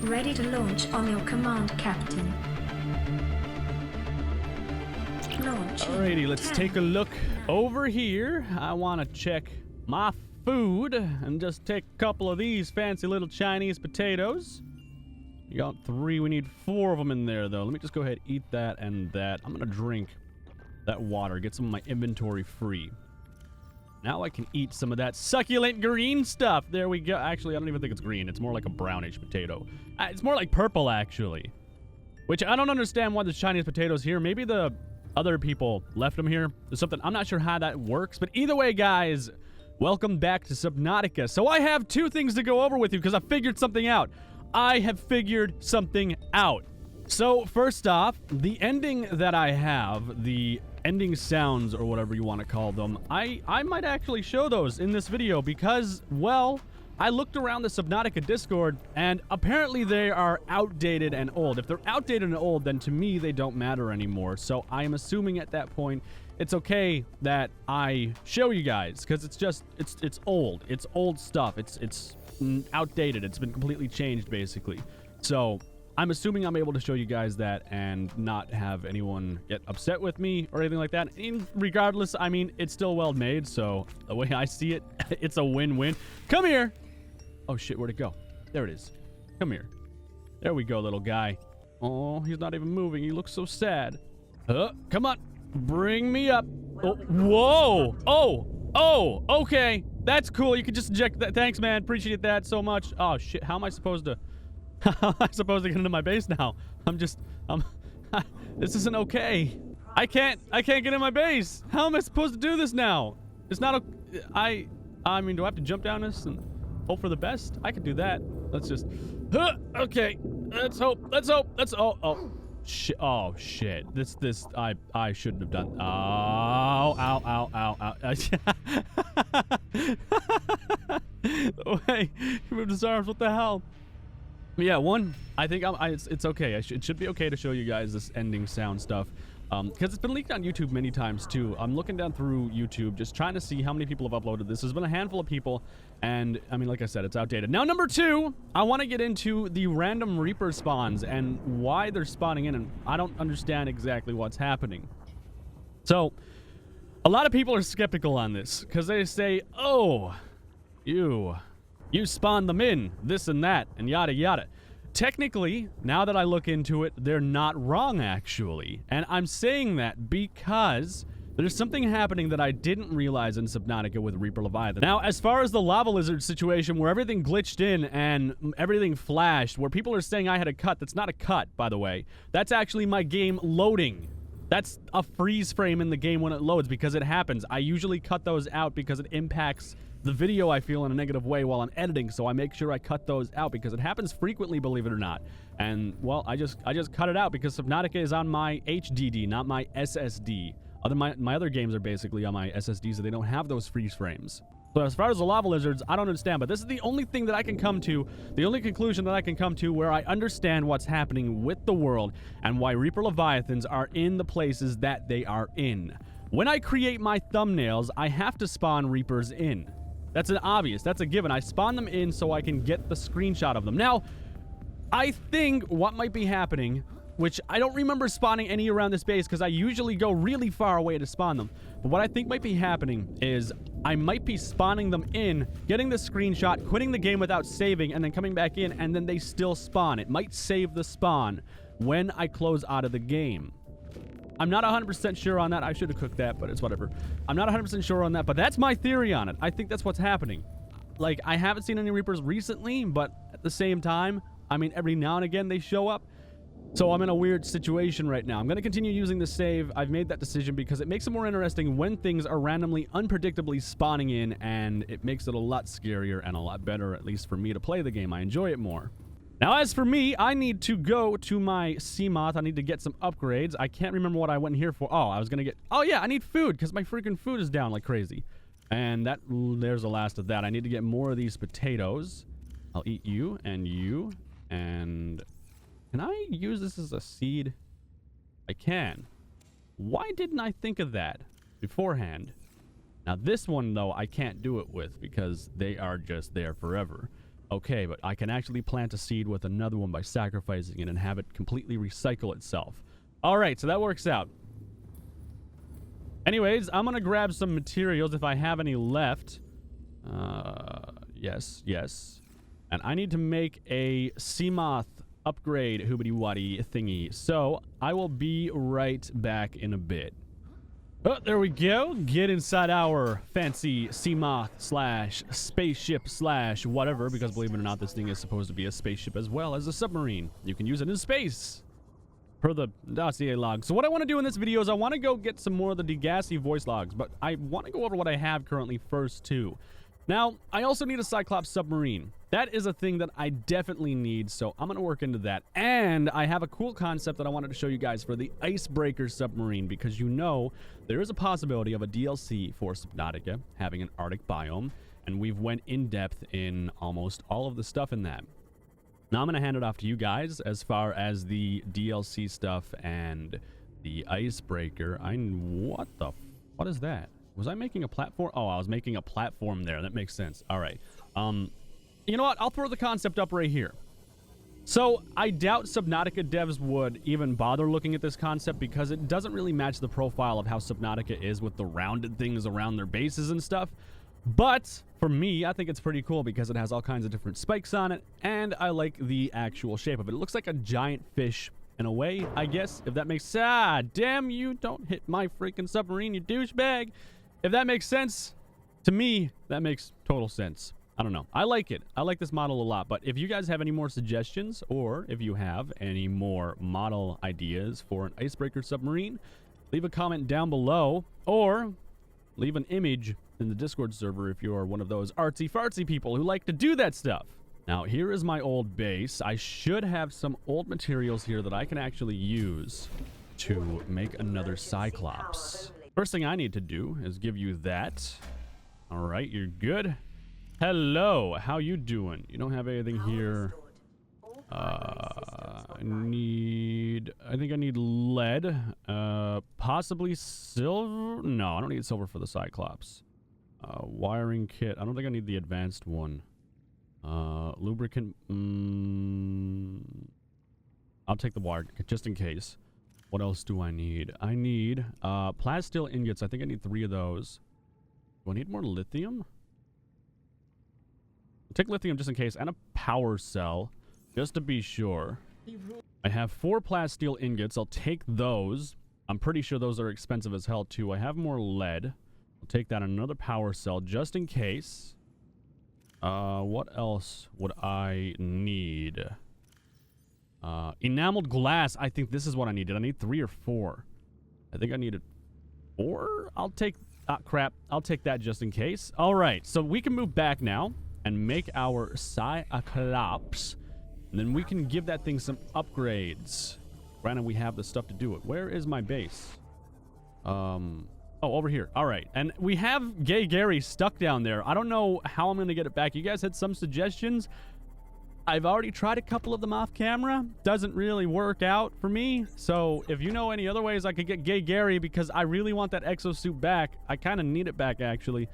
Ready to launch on your command, Captain. Launch. Alrighty, let's take a look over here. I want to check my food and just take a couple of these fancy little Chinese potatoes. You got 3. We need 4 of them in there, though. Let me just go ahead, eat that and that. I'm going to drink that water, get some of my inventory free. Now I can eat some of that succulent green stuff. There we go. Actually, I don't even think it's green. It's more like a brownish potato. It's more like purple, actually. Which I don't understand why there's Chinese potatoes here. Maybe the other people left them here. There's something. I'm not sure how that works. But either way, guys, welcome back to Subnautica. So I have 2 things to go over with you because I figured something out. I have figured something out. So first off, the ending that I have, the ending sounds or whatever you want to call them, I might actually show those in this video because, well, I looked around the Subnautica Discord and apparently they are outdated and old. If they're outdated and old, then to me they don't matter anymore. So I am assuming at that point it's okay that I show you guys because it's just it's old. It's old stuff. It's outdated. It's been completely changed basically. So I'm assuming I'm able to show you guys that and not have anyone get upset with me or anything like that. And regardless, I mean, it's still well made, so the way I see it, it's a win-win. Come here. Oh, shit, where'd it go? There it is. Come here. There we go, little guy. Oh, he's not even moving. He looks so sad. Come on. Bring me up. Oh, whoa. Oh, okay. That's cool. You can just eject that. Thanks, man. Appreciate that so much. Oh, shit. How am I supposed to... How am I supposed to get into my base now? This isn't okay. I can't get in my base. How am I supposed to do this now? It's not I mean, do I have to jump down this and hope for the best? I can do that. Let's just, okay. Let's hope. Oh, shit. Oh, shit. I shouldn't have done. Ow. Wait, he moved his arms. What the hell? Yeah, I think it's okay. It should be okay to show you guys this ending sound stuff. Because it's been leaked on YouTube many times, too. I'm looking down through YouTube, just trying to see how many people have uploaded this. There's been a handful of people, and, I mean, like I said, it's outdated. Now, number 2, I want to get into the random Reaper spawns and why they're spawning in, and I don't understand exactly what's happening. So, a lot of people are skeptical on this, because they say, oh, you spawn them in, this and that, and yada yada. Technically, now that I look into it, they're not wrong, actually. And I'm saying that because there's something happening that I didn't realize in Subnautica with Reaper Leviathan. Now, as far as the lava lizard situation where everything glitched in and everything flashed, where people are saying I had a cut, that's not a cut, by the way. That's actually my game loading. That's a freeze frame in the game when it loads because it happens. I usually cut those out because it impacts the video, I feel, in a negative way while I'm editing, so I make sure I cut those out because it happens frequently, believe it or not. And, well, I just cut it out because Subnautica is on my HDD, not my SSD. My other games are basically on my SSD, so they don't have those freeze frames. So as far as the lava lizards, I don't understand, but this is the only thing that I can come to, the only conclusion that I can come to where I understand what's happening with the world and why Reaper Leviathans are in the places that they are in. When I create my thumbnails, I have to spawn Reapers in. That's an obvious. That's a given. I spawn them in so I can get the screenshot of them. Now, I think what might be happening, which I don't remember spawning any around this base because I usually go really far away to spawn them. But what I think might be happening is I might be spawning them in, getting the screenshot, quitting the game without saving, and then coming back in, and then they still spawn. It might save the spawn when I close out of the game. I'm not 100% sure on that. I should have cooked that, but it's whatever. I'm not 100% sure on that, but that's my theory on it. I think that's what's happening. Like, I haven't seen any Reapers recently, but at the same time, I mean, every now and again they show up. So I'm in a weird situation right now. I'm going to continue using the save. I've made that decision because it makes it more interesting when things are randomly, unpredictably spawning in, and it makes it a lot scarier and a lot better, at least for me, to play the game. I enjoy it more. Now, as for me, I need to go to my Seamoth. I need to get some upgrades. I can't remember what I went here for. Oh, I was going to get... Oh, yeah, I need food because my freaking food is down like crazy. And there's the last of that. I need to get more of these potatoes. I'll eat you and you. And can I use this as a seed? I can. Why didn't I think of that beforehand? Now, this one, though, I can't do it with because they are just there forever. Okay, but I can actually plant a seed with another one by sacrificing it and have it completely recycle itself. All right, so that works out. Anyways, I'm going to grab some materials if I have any left. Yes. And I need to make a Seamoth upgrade hoobity-waddy thingy. So I will be right back in a bit. Oh, there we go. Get inside our fancy Seamoth / spaceship / whatever, because believe it or not, this thing is supposed to be a spaceship as well as a submarine. You can use it in space per the dossier log. So what I want to do in this video is I want to go get some more of the Degassi voice logs, but I want to go over what I have currently first too. Now, I also need a Cyclops submarine. That is a thing that I definitely need, so I'm going to work into that. And I have a cool concept that I wanted to show you guys for the Icebreaker submarine, because you know there is a possibility of a DLC for Subnautica having an Arctic biome, and we've went in depth in almost all of the stuff in that. Now I'm going to hand it off to you guys as far as the DLC stuff and the Icebreaker. What is that? Was I making a platform? Oh, I was making a platform there. That makes sense. All right. You know what? I'll throw the concept up right here. So I doubt Subnautica devs would even bother looking at this concept because it doesn't really match the profile of how Subnautica is with the rounded things around their bases and stuff. But for me, I think it's pretty cool because it has all kinds of different spikes on it, and I like the actual shape of it. It looks like a giant fish in a way, I guess, if that makes sense. Ah, damn you, don't hit my freaking submarine, you douchebag. If that makes sense, to me, that makes total sense. I don't know. I like it. I like this model a lot, but if you guys have any more suggestions, or if you have any more model ideas for an Icebreaker submarine, leave a comment down below, or leave an image in the Discord server if you're one of those artsy-fartsy people who like to do that stuff. Now, here is my old base. I should have some old materials here that I can actually use to make another Cyclops. First thing I need to do is give you that. All right, you're good. Hello, how you doing? You don't have anything here. I think I need lead. Possibly silver. No, I don't need silver for the Cyclops. Wiring kit. I don't think I need the advanced one. Lubricant. I'll take the wire just in case. What else do I need? I need plasteel ingots. I think I need 3 of those. Do I need more lithium? I'll take lithium just in case, and a power cell just to be sure. I have 4 plasteel ingots. I'll take those. I'm pretty sure those are expensive as hell too. I have more lead. I'll take that, another power cell just in case. What else would I need? Enameled glass. I think this is what I needed. I need 3 or 4. I think I needed 4. I'll take... crap. I'll take that just in case. All right. So we can move back now and make our Cyclops. And then we can give that thing some upgrades. Granted, we have the stuff to do it. Where is my base? Oh, over here. All right. And we have Gay Gary stuck down there. I don't know how I'm going to get it back. You guys had some suggestions. I've already tried a couple of them off camera. Doesn't really work out for me. So if you know any other ways I could get Gay Gary, because I really want that exosuit back. I kind of need it back, actually.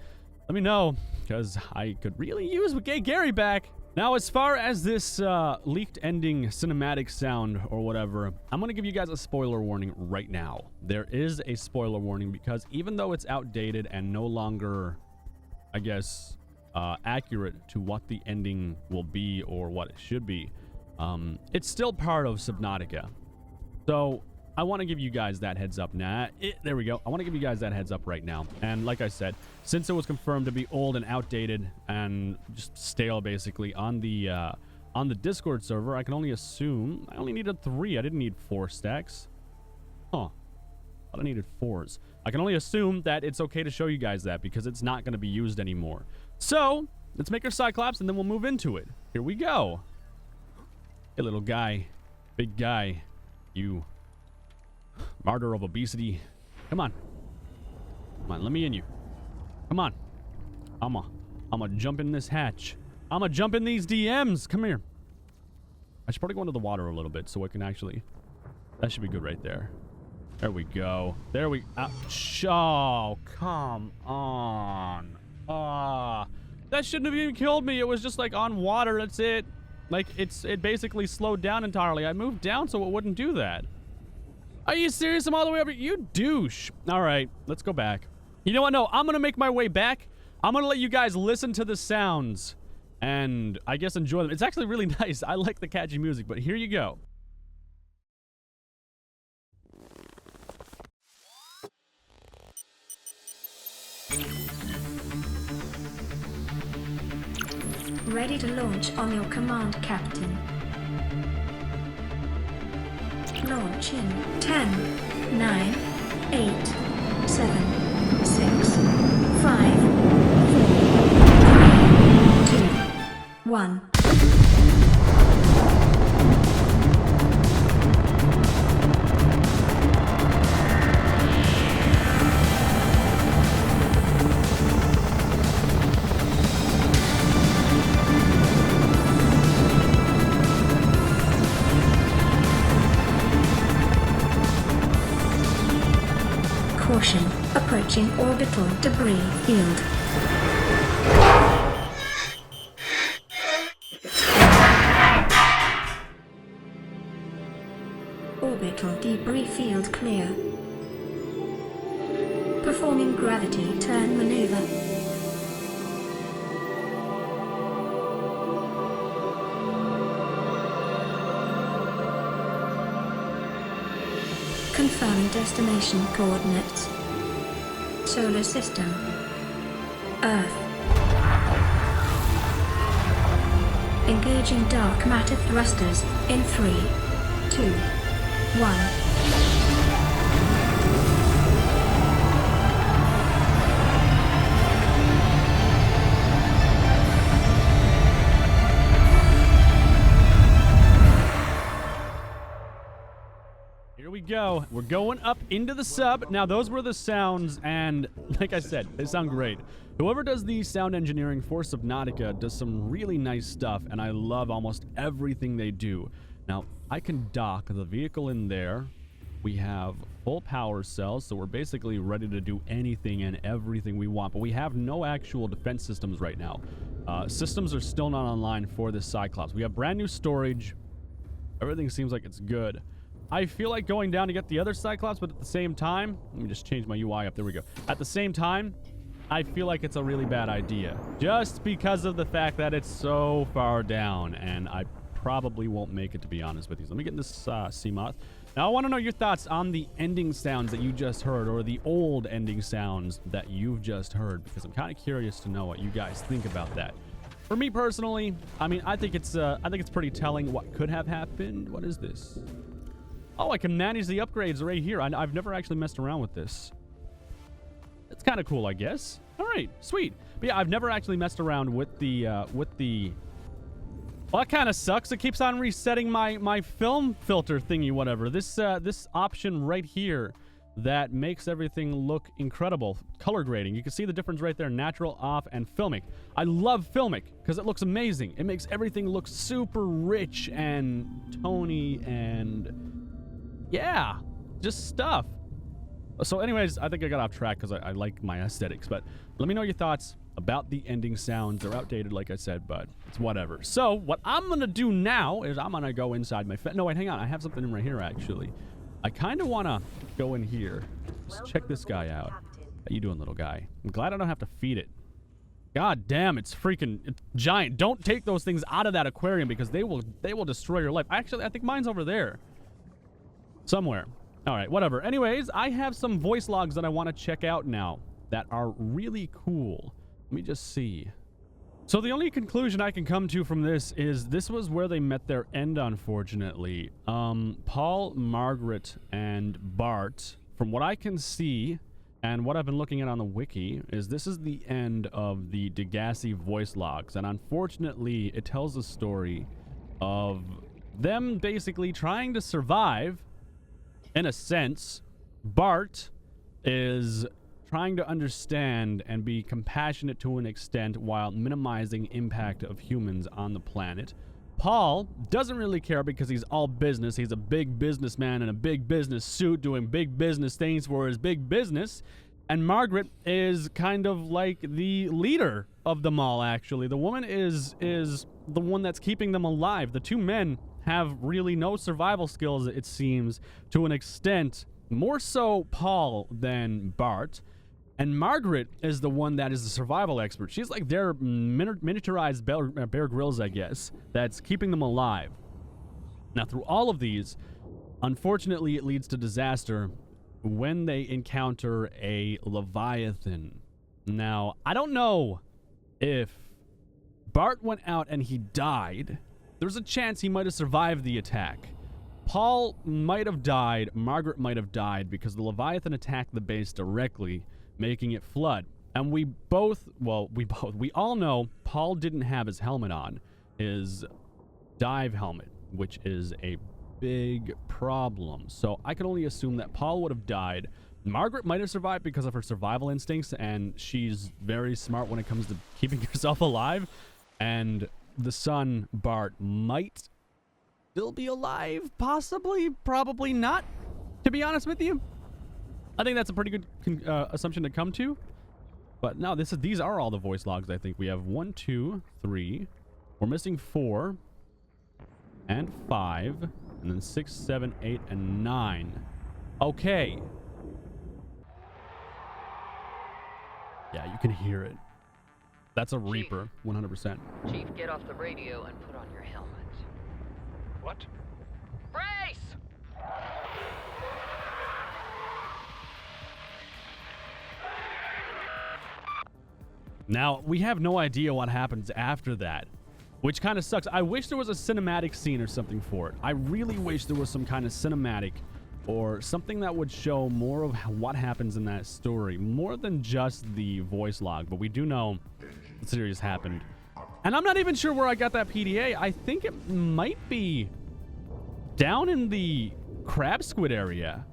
Let me know, because I could really use Gay Gary back. Now, as far as this leaked ending cinematic sound or whatever, I'm going to give you guys a spoiler warning right now. There is a spoiler warning because even though it's outdated and no longer, I guess... accurate to what the ending will be or what it should be, it's still part of Subnautica. So I want to give you guys that heads up now. There we go. I want to give you guys that heads up right now. And like I said, since it was confirmed to be old and outdated and just stale basically on the Discord server, I can only assume I only needed 3. I didn't need 4 stacks. Huh. I needed 4s. I can only assume that it's okay to show you guys that because it's not going to be used anymore. So, let's make our Cyclops and then we'll move into it. Here we go. Hey, little guy. Big guy. You. Martyr of obesity. Come on. Come on, let me in you. Come on. I'ma jump in this hatch. I'ma jump in these DMs. Come here. I should probably go into the water a little bit so I can actually... That should be good right there. There we go. There we... Oh, come on. That shouldn't have even killed me. It was just like on water. That's it. Like it basically slowed down entirely. I moved down so it wouldn't do that. Are you serious? I'm all the way over. You douche. All right, let's go back. You know what? No, I'm going to make my way back. I'm going to let you guys listen to the sounds and I guess enjoy them. It's actually really nice. I like the catchy music, but here you go. Ready to launch on your command, Captain. Launch in 10, 9, 8, 7, 6, 5, 4, 3, 2, 1. Caution, approaching orbital debris field. Orbital debris field clear. Performing gravity turn maneuver. Confirming destination coordinates. Solar system. Earth. Engaging dark matter thrusters in 3, 2, 1. Here we go. We're going up into the sub. Now, those were the sounds, and like I said, they sound great. Whoever does the sound engineering for Subnautica does some really nice stuff, and I love almost everything they do. Now, I can dock the vehicle in there. We have full power cells, so we're basically ready to do anything and everything we want, but we have no actual defense systems right now. Systems are still not online for this Cyclops. We have brand new storage. Everything seems like it's good. I feel like going down to get the other Cyclops, but at the same time, let me just change my UI up. There we go. At the same time, I feel like it's a really bad idea. Just because of the fact that it's so far down, and I probably won't make it, to be honest with you. So let me get this Seamoth. Now, I want to know your thoughts on the ending sounds that you just heard, or the old ending sounds that you've just heard, because I'm kind of curious to know what you guys think about that. For me personally, I mean, I think it's pretty telling what could have happened. What is this? Oh, I can manage the upgrades right here. I've never actually messed around with this. It's kind of cool, I guess. All right, sweet. But yeah, I've never actually messed around with the well, that kind of sucks. It keeps on resetting my film filter thingy, whatever. This option right here that makes everything look incredible. Color grading. You can see the difference right there. Natural, off, and filmic. I love filmic because it looks amazing. It makes everything look super rich and tony and yeah, just stuff. So anyways, I think I got off track because I like my aesthetics, but let me know your thoughts about the ending sounds. They're outdated, like I said, but it's whatever. So what I'm going to do now is I'm going to go inside my... No, wait, hang on. I have something in right here, actually. I kind of want to go in here. Just check this guy out. How you doing, little guy? I'm glad I don't have to feed it. God damn, it's giant. Don't take those things out of that aquarium because they will destroy your life. Actually, I think mine's over there. Somewhere. All right, whatever. Anyways, I have some voice logs that I want to check out now that are really cool. Let me just see. So the only conclusion I can come to from this is this was where they met their end, unfortunately. Paul, Margaret, and Bart, from what I can see and what I've been looking at on the wiki, is this is the end of the Degassi voice logs. And unfortunately, it tells a story of them basically trying to survive. In a sense, Bart is trying to understand and be compassionate to an extent while minimizing impact of humans on the planet. Paul doesn't really care because he's all business. He's a big businessman in a big business suit doing big business things for his big business. And Margaret is kind of like the leader of them all, actually. The woman is the one that's keeping them alive. The two men have really no survival skills, it seems, to an extent. More so Paul than Bart. And Margaret is the one that is the survival expert. She's like their miniaturized Bear Grylls, I guess, that's keeping them alive. Now, through all of these, unfortunately, it leads to disaster when they encounter a Leviathan. Now, I don't know if Bart went out and he died. There's a chance he might have survived the attack. Paul might have died. Margaret might have died because the Leviathan attacked the base directly, making it flood. And we all know Paul didn't have his helmet on, his dive helmet, which is a big problem. So I can only assume that Paul would have died. Margaret might have survived because of her survival instincts, and she's very smart when it comes to keeping herself alive. And the son, Bart, might still be alive, possibly, probably not, to be honest with you. I think that's a pretty good assumption to come to. But no, these are all the voice logs. I think we have 1, 2, 3. We're missing 4 and 5, and then 6, 7, 8, and 9. Okay. Yeah, you can hear it. That's a Reaper, 100%. Chief, get off the radio and put on your helmet. What? Brace! Now, we have no idea what happens after that, which kind of sucks. I wish there was a cinematic scene or something for it. I really wish there was some kind of cinematic or something that would show more of what happens in that story, more than just the voice log. But we do know the series happened. And I'm not even sure where I got that PDA. I think it might be down in the crab squid area.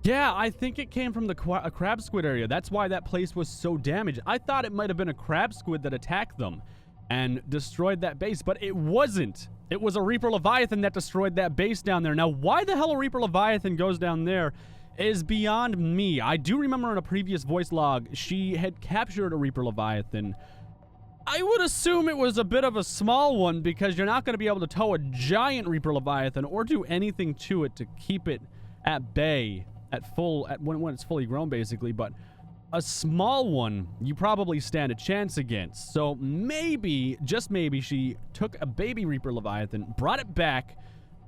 Yeah, I think it came from the crab squid area. That's why that place was so damaged. I thought it might have been a crab squid that attacked them and destroyed that base, but it wasn't. It was a Reaper Leviathan that destroyed that base down there. Now, why the hell a Reaper Leviathan goes down there is beyond me. I do remember in a previous voice log, she had captured a Reaper Leviathan. I would assume it was a bit of a small one because you're not going to be able to tow a giant Reaper Leviathan or do anything to it to keep it at bay when it's fully grown, basically. But a small one, you probably stand a chance against. So maybe, just maybe, she took a baby Reaper Leviathan, brought it back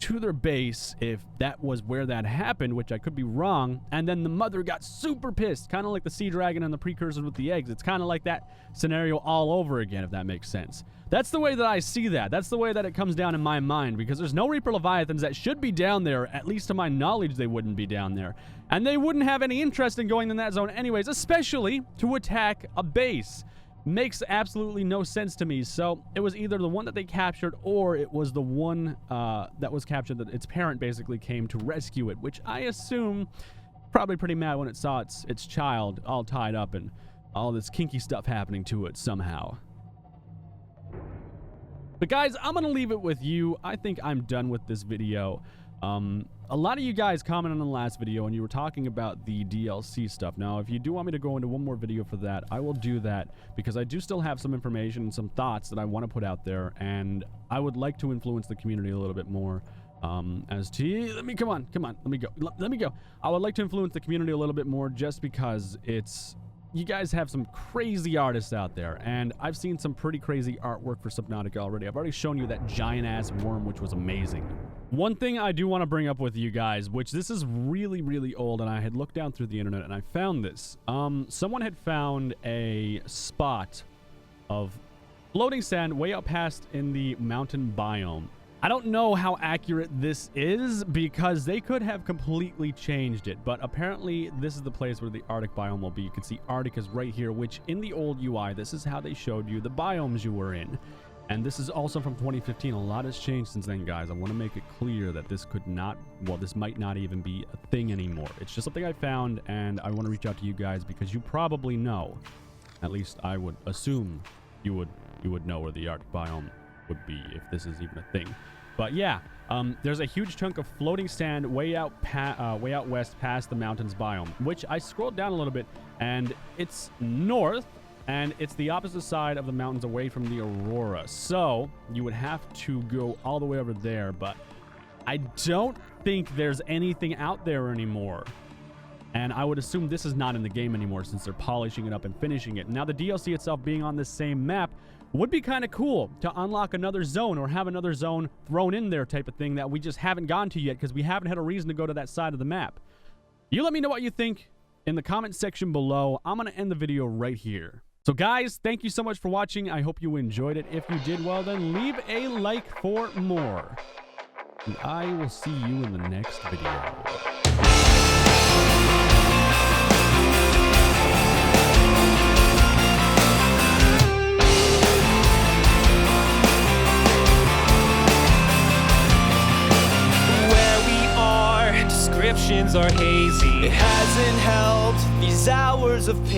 to their base, if that was where that happened, which I could be wrong, and then the mother got super pissed, kind of like the sea dragon and the precursors with the eggs. It's kind of like that scenario all over again, if that makes sense. That's the way that I see that. That's the way that it comes down in my mind, because there's no Reaper Leviathans that should be down there. At least to my knowledge, they wouldn't be down there. And they wouldn't have any interest in going in that zone anyways, especially to attack a base. Makes absolutely no sense to me. So it was either the one that they captured, or it was the one that was captured that its parent basically came to rescue it, which I assume probably pretty mad when it saw its child all tied up and all this kinky stuff happening to it somehow. But guys, I'm gonna leave it with you. I think I'm done with this video. A lot of you guys commented on the last video and you were talking about the DLC stuff. Now, if you do want me to go into one more video for that, I will do that, because I do still have some information and some thoughts that I want to put out there, and I would like to influence the community a little bit more. As to let me go. I would like to influence the community a little bit more, just because you guys have some crazy artists out there, and I've seen some pretty crazy artwork for Subnautica already. I've already shown you that giant ass worm, which was amazing. One thing I do want to bring up with you guys, which this is really, really old, and I had looked down through the internet and I found this. Someone had found a spot of floating sand way out past in the mountain biome. I don't know how accurate this is, because they could have completely changed it, but apparently this is the place where the Arctic biome will be. You can see Arctic is right here, which in the old UI, this is how they showed you the biomes you were in. And this is also from 2015. A lot has changed since then, guys. I want to make it clear that this this might not even be a thing anymore. It's just something I found, and I want to reach out to you guys because you probably know. At least I would assume you would know where the Arctic biome would be if this is even a thing. But yeah, there's a huge chunk of floating sand way out west past the mountains biome, which I scrolled down a little bit, and it's north, and it's the opposite side of the mountains away from the aurora. So you would have to go all the way over there, but I don't think there's anything out there anymore. And I would assume this is not in the game anymore since they're polishing it up and finishing it. Now, the DLC itself being on this same map would be kind of cool to unlock another zone or have another zone thrown in there type of thing that we just haven't gone to yet because we haven't had a reason to go to that side of the map. You let me know what you think in the comment section below. I'm going to end the video right here. So guys, thank you so much for watching. I hope you enjoyed it. If you did, well then leave a like for more. And I will see you in the next video. Descriptions are hazy. It hasn't helped these hours of patience.